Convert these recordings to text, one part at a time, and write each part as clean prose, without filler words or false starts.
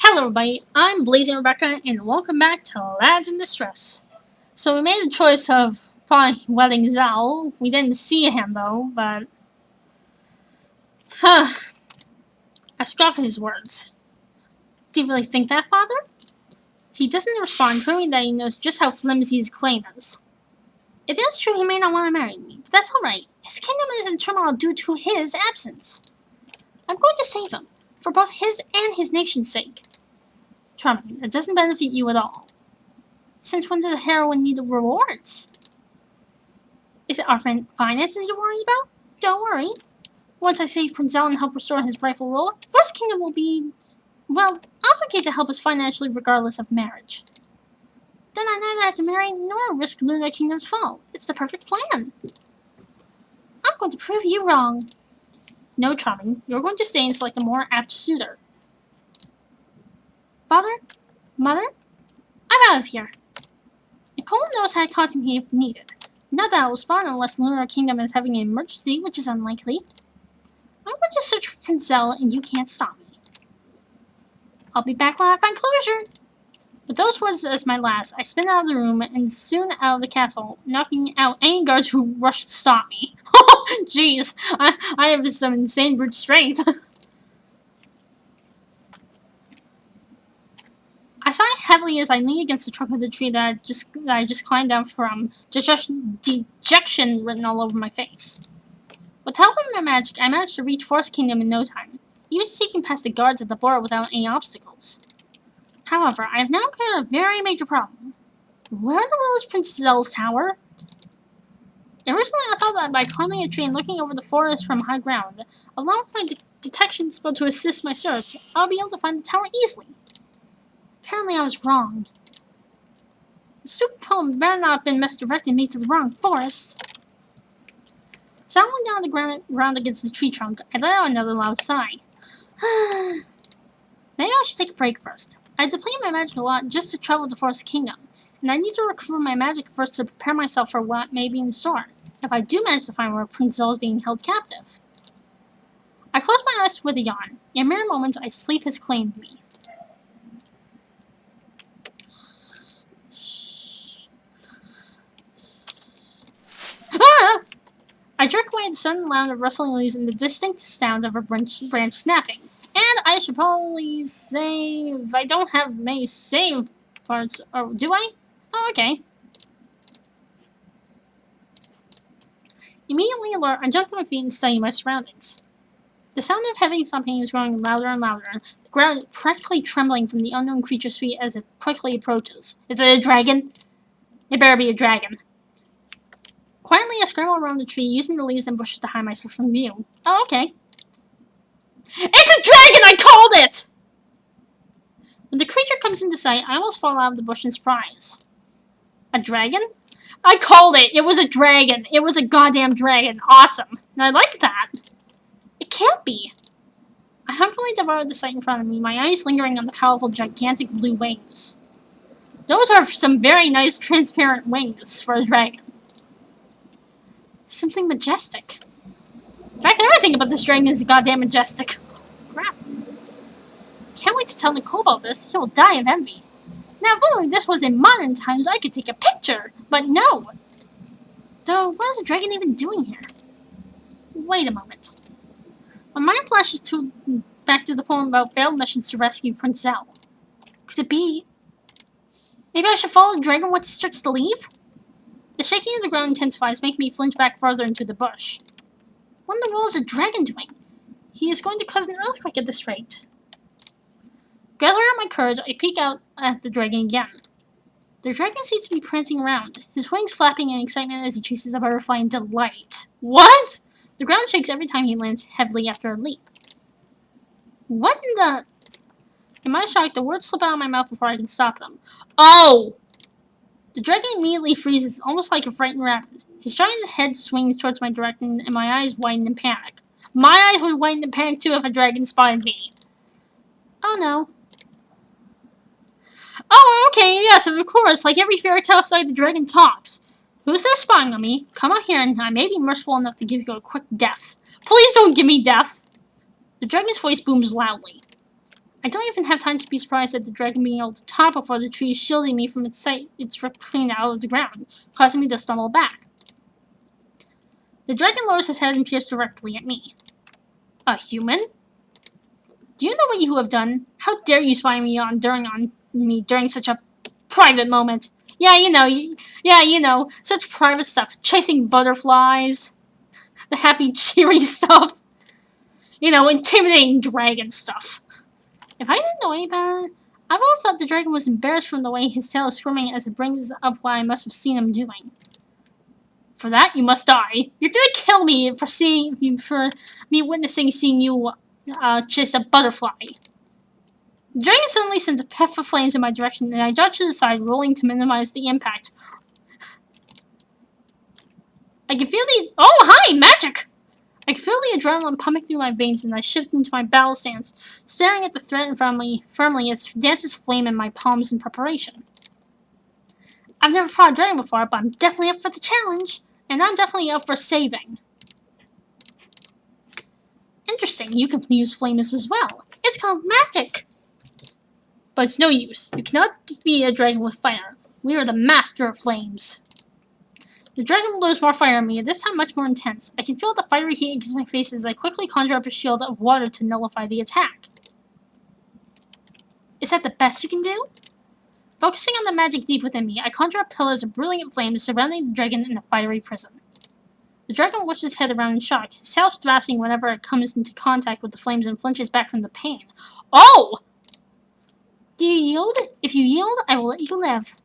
Hello everybody, I'm Blazing Rebecca and welcome back to Lads in Distress. So we made a choice of probably wedding Zal. We didn't see him though, but I scoffed at his words. Do you really think that, Father? He doesn't respond, proving that he knows just how flimsy his claim is. It is true he may not want to marry me, but that's alright. His kingdom is in turmoil due to his absence. I'm going to save him, for both his and his nation's sake. Charming, that doesn't benefit you at all. Since when did the heroine need the rewards? Is it our finances you're worried about? Don't worry. Once I save Prince Zal and help restore his rightful role, Forest Kingdom will be, well, obligated to help us financially regardless of marriage. Then I neither have to marry nor risk Lunar Kingdom's fall. It's the perfect plan. I'm going to prove you wrong. No, Charming, you're going to stay and select a more apt suitor. Father? Mother? I'm out of here. Nicole knows how to contact me if needed. Not that I'll respond unless Lunar Kingdom is having an emergency, which is unlikely. I'm going to search for Prince Zal, and you can't stop me. I'll be back when I find closure. With those words as my last, I spin out of the room and soon out of the castle, knocking out any guards who rush to stop me. Jeez, I have some insane brute strength. I sigh heavily as I lean against the trunk of the tree that I just climbed down from, dejection written all over my face. With the help of my magic, I managed to reach Forest Kingdom in no time, even sneaking past the guards at the border without any obstacles. However, I have now encountered a very major problem. Where in the world is Prince Zal's tower? Originally, I thought that by climbing a tree and looking over the forest from high ground, along with my detection spell to assist my search, I'll be able to find the tower easily. Apparently I was wrong. The stupid poem better not have been misdirecting me to the wrong forest. Settling down on the ground against the tree trunk, I let out another loud sigh. Maybe I should take a break first. I depleted my magic a lot just to travel to Forest Kingdom, and I need to recover my magic first to prepare myself for what may be in store, if I do manage to find where Prince Zal is being held captive. I close my eyes with a yawn. In mere moments, sleep has claimed me. I jerk away at the sudden sound of rustling leaves and the distinct sound of a branch snapping. And I should probably save. I don't have many save parts. Oh, do I? Oh, okay. Immediately alert, I jump to my feet and study my surroundings. The sound of heavy thumping is growing louder and louder, the ground practically trembling from the unknown creature's feet as it quickly approaches. Is it a dragon? It better be a dragon. Quietly, I scramble around the tree, using the leaves and bushes to hide myself from view. Oh, okay. It's a dragon! I called it! When the creature comes into sight, I almost fall out of the bush in surprise. A dragon? I called it! It was a dragon! It was a goddamn dragon! Awesome! And I like that! It can't be! I hungrily devoured the sight in front of me, my eyes lingering on the powerful, gigantic blue wings. Those are some very nice, transparent wings for a dragon. Something majestic. In fact, everything about this dragon is goddamn majestic. Crap. Can't wait to tell Nicole about this. He'll die of envy. Now, if only this was in modern times, I could take a picture. But no. Though, what is the dragon even doing here? Wait a moment. My mind flashes back to the poem about failed missions to rescue Prince Zal. Could it be... Maybe I should follow the dragon once he starts to leave? The shaking of the ground intensifies, making me flinch back further into the bush. What in the world is a dragon doing? He is going to cause an earthquake at this rate. Gathering up my courage, I peek out at the dragon again. The dragon seems to be prancing around, his wings flapping in excitement as he chases a butterfly in delight. What? The ground shakes every time he lands heavily after a leap. What in the... In my shock, the words slip out of my mouth before I can stop them. Oh! The dragon immediately freezes, almost like a frightened rabbit. His giant head swings towards my direction, and my eyes widen in panic. My eyes would widen in panic too if a dragon spotted me. Oh no. Oh, okay, yes, of course, like every fairy tale story, the dragon talks. Who's there spying on me? Come out here, and I may be merciful enough to give you a quick death. Please don't give me death! The dragon's voice booms loudly. I don't even have time to be surprised at the dragon being able to top before the tree is shielding me from its sight. It's ripped clean out of the ground, causing me to stumble back. The dragon lowers his head and peers directly at me. A human? Do you know what you have done? How dare you spy on me during such a private moment? Yeah, you know, such private stuff. Chasing butterflies. The happy, cheery stuff. You know, intimidating dragon stuff. If I didn't know any better, I've always thought the dragon was embarrassed from the way his tail is swimming as it brings up what I must have seen him doing. For that, you must die. You're gonna kill me for me seeing you chase a butterfly. The dragon suddenly sends a puff of flames in my direction, and I dodge to the side, rolling to minimize the impact. I can feel the— oh, hi, magic! I can feel the adrenaline pumping through my veins, and I shift into my battle stance, staring at the threat in front of me firmly as it dances flame in my palms in preparation. I've never fought a dragon before, but I'm definitely up for the challenge, and I'm definitely up for saving. Interesting, you can use flames as well. It's called magic! But it's no use. You cannot defeat a dragon with fire. We are the master of flames. The dragon blows more fire at me, this time much more intense. I can feel the fiery heat against my face as I quickly conjure up a shield of water to nullify the attack. Is that the best you can do? Focusing on the magic deep within me, I conjure up pillars of brilliant flames surrounding the dragon in a fiery prison. The dragon whips his head around in shock, his tail thrashing whenever it comes into contact with the flames and flinches back from the pain. Oh! Do you yield? If you yield, I will let you live.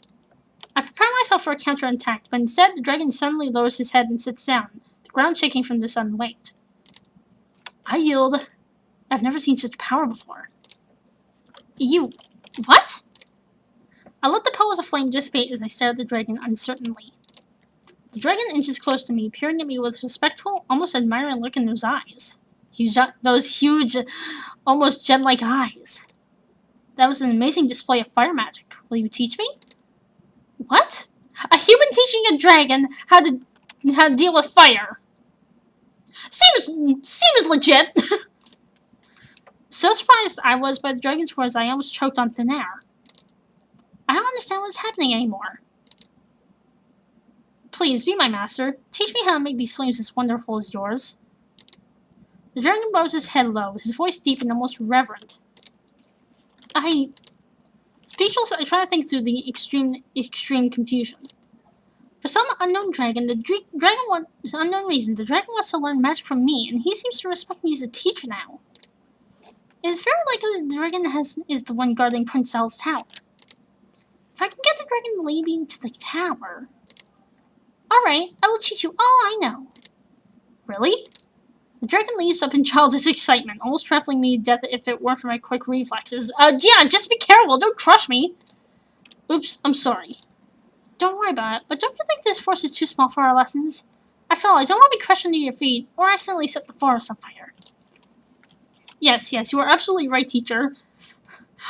I prepare myself for a counterattack, but instead the dragon suddenly lowers his head and sits down, the ground shaking from the sudden weight. I yield. I've never seen such power before. You— what? I let the pillars of flame dissipate as I stare at the dragon uncertainly. The dragon inches close to me, peering at me with a respectful, almost admiring look in those eyes. Those huge, almost gem-like eyes. That was an amazing display of fire magic. Will you teach me? What? A human teaching a dragon how to deal with fire? Seems legit. So surprised I was by the dragon's words, I almost choked on thin air. I don't understand what's happening anymore. Please, be my master. Teach me how to make these flames as wonderful as yours. The dragon bows his head low, his voice deep and almost reverent. Speechless, I try to think through the extreme confusion. For some unknown reason, the dragon wants to learn magic from me, and he seems to respect me as a teacher now. It is very likely the dragon is the one guarding Prince Zel's tower. If I can get the dragon to lead me to the tower... Alright, I will teach you all I know. Really? The dragon leaps up in childish excitement, almost trampling me to death if it weren't for my quick reflexes. Yeah, just be careful, don't crush me! Oops, I'm sorry. Don't worry about it, but don't you think this forest is too small for our lessons? After all, I don't want to be crushed under your feet, or accidentally set the forest on fire. Yes, you are absolutely right, teacher.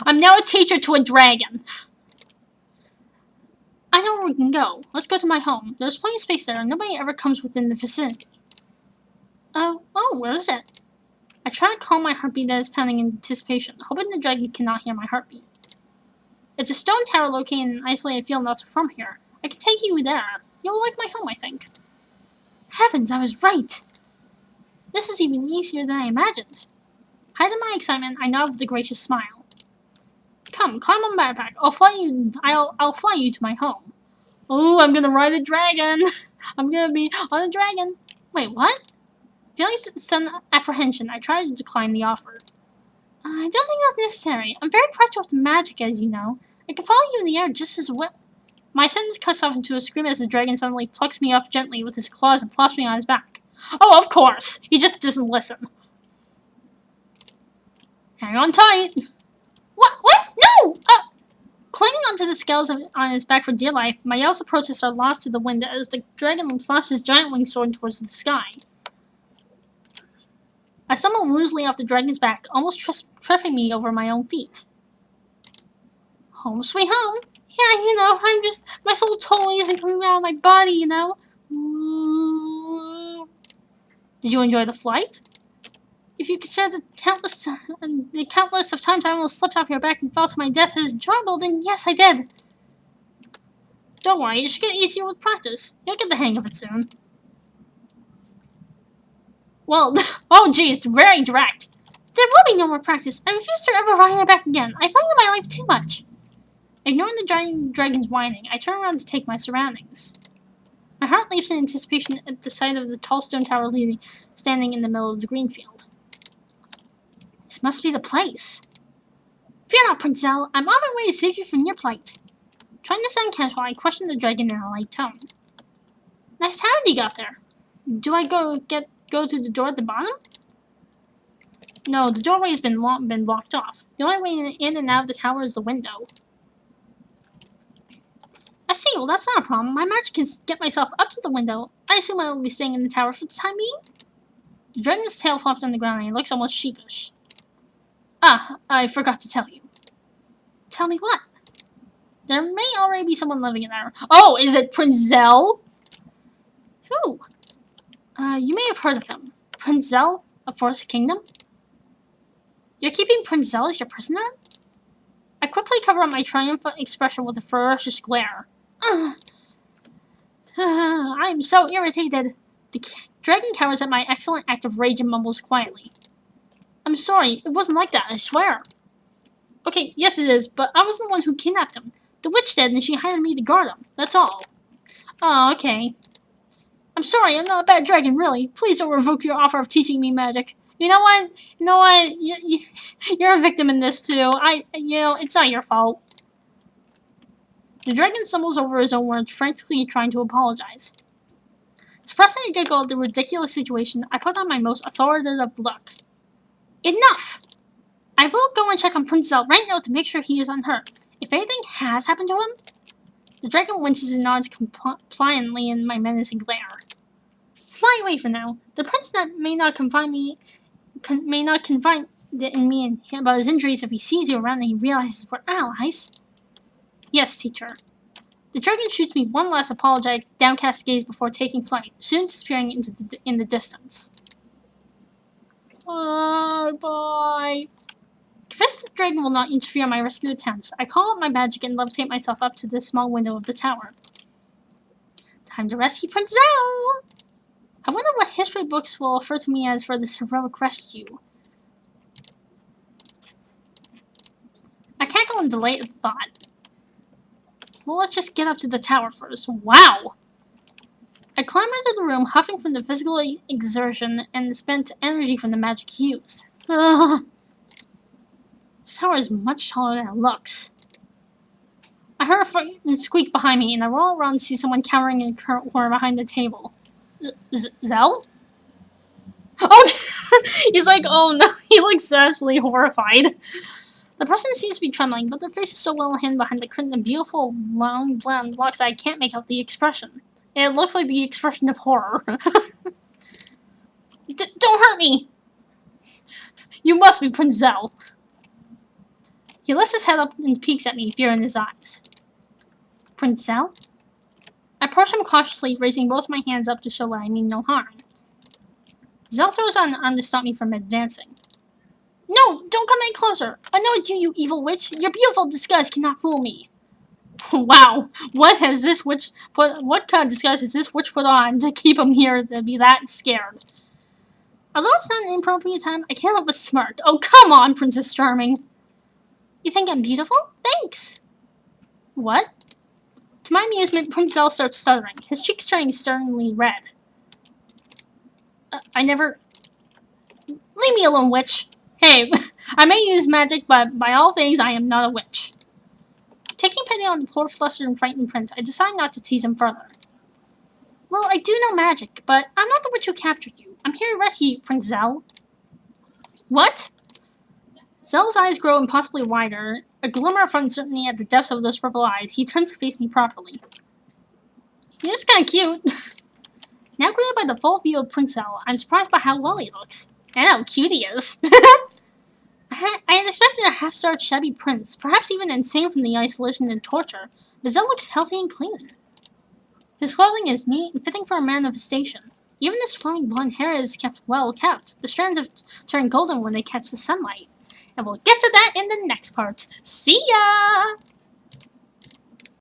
I'm now a teacher to a dragon. I know where we can go. Let's go to my home. There's plenty of space there, and nobody ever comes within the vicinity. Oh, where is it? I try to calm my heartbeat that is pounding in anticipation, hoping the dragon cannot hear my heartbeat. It's a stone tower located in an isolated field not so far from here. I can take you there. You'll like my home, I think. Heavens, I was right! This is even easier than I imagined. Hiding my excitement, I nod with a gracious smile. Come, climb on my backpack. I'll fly you to my home. Oh, I'm gonna ride a dragon. I'm gonna be on a dragon. Wait, what? Feeling some apprehension, I try to decline the offer. I don't think that's necessary. I'm very practical with magic, as you know. I can follow you in the air just as well. My sentence cuts off into a scream as the dragon suddenly plucks me up gently with his claws and plops me on his back. Oh, of course! He just doesn't listen. Hang on tight! What? No! Clinging onto the scales on his back for dear life, my yells of protest are lost to the wind as the dragon flaps his giant wings soaring towards the sky. I stumble woozily off the dragon's back, almost tripping me over my own feet. Home sweet home. Yeah, you know, my soul totally isn't coming out of my body, you know. Did you enjoy the flight? If you consider the countless of times I almost slipped off your back and fell to my death as enjoyable, then yes, I did. Don't worry, it should get easier with practice. You'll get the hang of it soon. Well, oh geez, very direct. There will be no more practice. I refuse to ever ride your back again. I value my life too much. Ignoring the dragon's whining, I turn around to take my surroundings. My heart leaps in anticipation at the sight of the tall stone tower standing in the middle of the green field. This must be the place. Fear not, Prince Zell. I'm on my way to save you from your plight. Trying to sound casual, I question the dragon in a light tone. Nice how did you got there? Do I go through the door at the bottom? No, the doorway has been blocked off. The only way in and out of the tower is the window. I see, well that's not a problem. My magic can get myself up to the window. I assume I will be staying in the tower for the time being? The dragon's tail flops on the ground and he looks almost sheepish. Ah, I forgot to tell you. Tell me what? There may already be someone living in there. Oh, is it Prince Zell? Who? You may have heard of him. Prince Zell of Forest Kingdom? You're keeping Prince Zell as your prisoner? I quickly cover up my triumphant expression with a ferocious glare. I'm so irritated. The dragon cowers at my excellent act of rage and mumbles quietly. I'm sorry, it wasn't like that, I swear. Okay, yes it is, but I was the one who kidnapped him. The witch did, and she hired me to guard him. That's all. Oh, okay. I'm sorry, I'm not a bad dragon, really. Please don't revoke your offer of teaching me magic. You know what? You're a victim in this, too. It's not your fault. The dragon stumbles over his own words, frantically trying to apologize. Suppressing a giggle at the ridiculous situation, I put on my most authoritative look. Enough! I will go and check on Prince Zell right now to make sure he is unhurt. If anything has happened to him... The dragon winces and nods compliantly in my menacing glare. Fly away for now. The prince may not confide in me about his injuries if he sees you around and he realizes we're allies. Yes, teacher. The dragon shoots me one last apologetic, downcast gaze before taking flight, soon disappearing in the distance. Bye. Convinced the dragon will not interfere in my rescue attempts, I call out my magic and levitate myself up to the small window of the tower. Time to rescue Prince Zell! I wonder what history books will refer to me as for this heroic rescue. I cackle in delight at the thought. Well, let's just get up to the tower first. Wow! I climb into the room, huffing from the physical exertion and the spent energy from the magic used. Ugh. This tower is much taller than it looks. I heard a frightened squeak behind me, and I roll around to see someone cowering in a corner behind the table. Zell? Oh! He's like, oh no, he looks actually horrified. The person seems to be trembling, but their face is so well hidden behind the curtain of beautiful, long, blonde locks that I can't make out the expression. It looks like the expression of horror. Don't hurt me! You must be Prince Zell. He lifts his head up and peeks at me, fear in his eyes. Prince Zell? I approach him cautiously, raising both my hands up to show that I mean no harm. Zell throws out an arm to stop me from advancing. No! Don't come any closer! I know it's you, you evil witch! Your beautiful disguise cannot fool me! Wow! What kind of disguise has this witch put on to keep him here to be that scared? Although it's not an inappropriate time, I can't help but smirk. Oh, come on, Princess Charming! You think I'm beautiful? Thanks! What? To my amusement, Prince Zell starts stuttering, his cheeks turning sternly red. I never... Leave me alone, witch! Hey, I may use magic, but by all things, I am not a witch. Taking pity on the poor, flustered, and frightened prince, I decide not to tease him further. Well, I do know magic, but I'm not the witch who captured you. I'm here to rescue you, Prince Zell. What? Zell's eyes grow impossibly wider, a glimmer of uncertainty at the depths of those purple eyes. He turns to face me properly. He is kind of cute. Now greeted by the full view of Prince Zell, I'm surprised by how well he looks. And how cute he is. I had expected a half-starved shabby prince, perhaps even insane from the isolation and torture, but Zell looks healthy and clean. His clothing is neat and fitting for a man of his station. Even this flowing blonde hair is kept well kept. The strands have turned golden when they catch the sunlight. And we'll get to that in the next part. See ya!